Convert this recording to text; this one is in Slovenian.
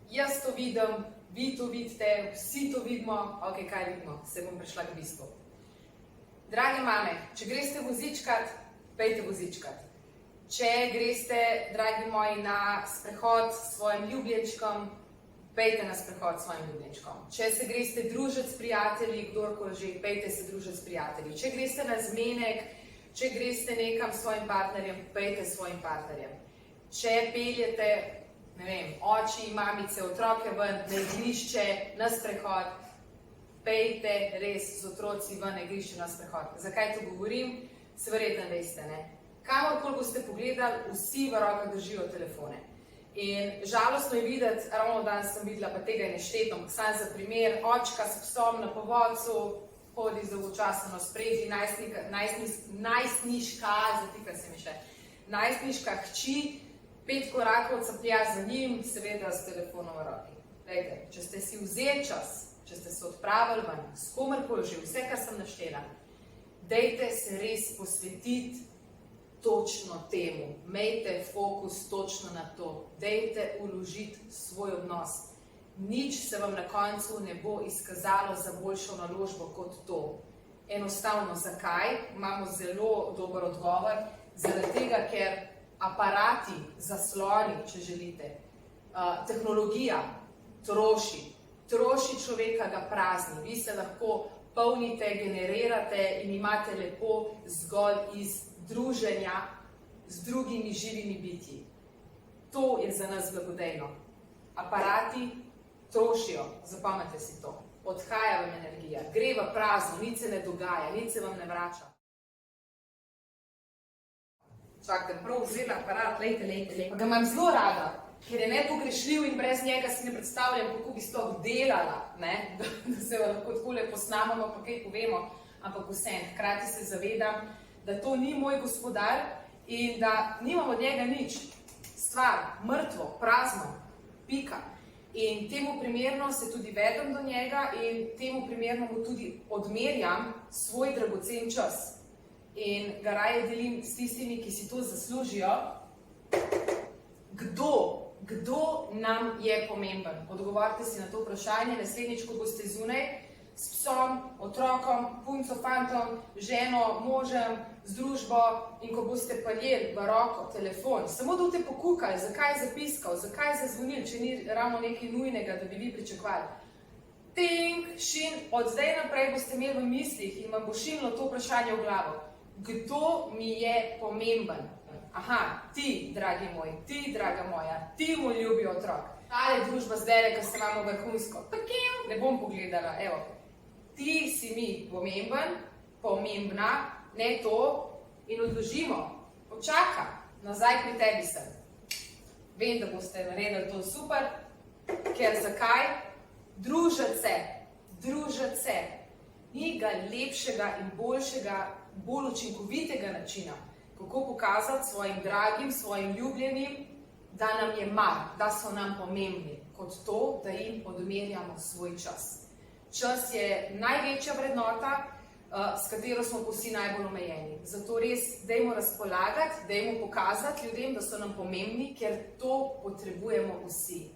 jaz to vidim, vi to vidite, vsi to vidimo, ok, kaj vidimo, se bom prišla k bistvu. Drage mame, če greste vozičkat, pejte vozičkat. Če greste, dragi moji, na sprehod s svojim ljubljenčkom, pejte na sprehod s svojim ljubljenčkom. Če se greste družiti s prijatelji, kdorkoli že, pejte se družiti s prijatelji. Če greste na zmenek, če greste nekam s svojim partnerjem, pejte s svojim partnerjem. Če peljete, ne vem, oči, mamice, otroke ven, na igrišče, na sprehod, pejte res z otroci ven na igrišče, na sprehod. Zakaj to govorim? Se verjetno veste, ne? Kamorkoli boste pogledali, vsi v rokah držijo telefone. In žalostno je videti, ravno danes sem videla, pa tega je neštetno, sam za primer, očka s psom na povodcu, hodi dolgočasno spredi, najstniška, zatika se mi še, najstniška hči, 5 korakov caplja za njim, seveda s telefonom v roki. Dajte, če ste si vzeli čas, če ste se odpravili ven, s komerkoli že, vse, kar sem naštela, dajte se res posvetiti točno temu, imejte fokus točno na to, dajte vložiti svoj odnos. Nič se vam na koncu ne bo izkazalo za boljšo naložbo kot to. Enostavno, zakaj? Imamo zelo dober odgovor, zaradi tega, ker aparati, zasloni, če želite, tehnologija troši človeka, ga prazni. Vi se lahko polnite, generirate in imate lepo zgolj iz druženja z drugimi živimi bitji. To je za nas blagodejno. Aparati trošijo, zapamete si to. Odhaja vam energija, gre v prazno, nič se ne dogaja, nič se vam ne vrača. Čakajte, prav vzela aparat, lejte. Pa ga imam zelo rada, ker je nepogrešljiv in brez njega si ne predstavljam, kako bi sploh delala, da se lahko takole posnamemo, pa kaj povemo, ampak vseeno, hkrati se zavedam, da to ni moj gospodar in da nimam od njega nič. Stvar, mrtvo, prazno, pika. In temu primerno se tudi vedem do njega in temu primerno mu tudi odmerjam svoj dragocen čas. In ga raje delim s tistimi, ki si to zaslužijo. Kdo nam je pomemben? Odgovorite si na to vprašanje, naslednjič, ko boste zunaj, s psom, otrokom, punco, fantom, ženo, možem, z družbo in ko boste paljeli v roko telefon, samo da boste pokukali, zakaj je zapiskal, zakaj je zazvonil, če ni ravno nekaj nujnega, da bi vi pričakovali. Ting, šin, od zdaj naprej boste imeli v mislih in vam bo šinilo to vprašanje v glavo. Kdo mi je pomemben? Aha, ti, dragi moj, ti, draga moja, ti, moj ljubi otrok. Tale družba zdaj, ko se imamo vrhunsko. Takim, ne bom pogledala, evo. Ti si mi pomemben, pomembna, ne to, in odložimo, počaka, nazaj pri tebi sem. Vem, da boste naredili to super, ker zakaj? Družiti se. Ni ga lepšega in boljšega, bolj učinkovitega načina, kako pokazati svojim dragim, svojim ljubljenim, da nam je mar, da so nam pomembni, kot to, da jim odmerjamo svoj čas. Čas je največja vrednota, s katero smo vsi najbolj omejeni. Zato res dajmo razpolagati, dajmo pokazati ljudem, da so nam pomembni, ker to potrebujemo vsi.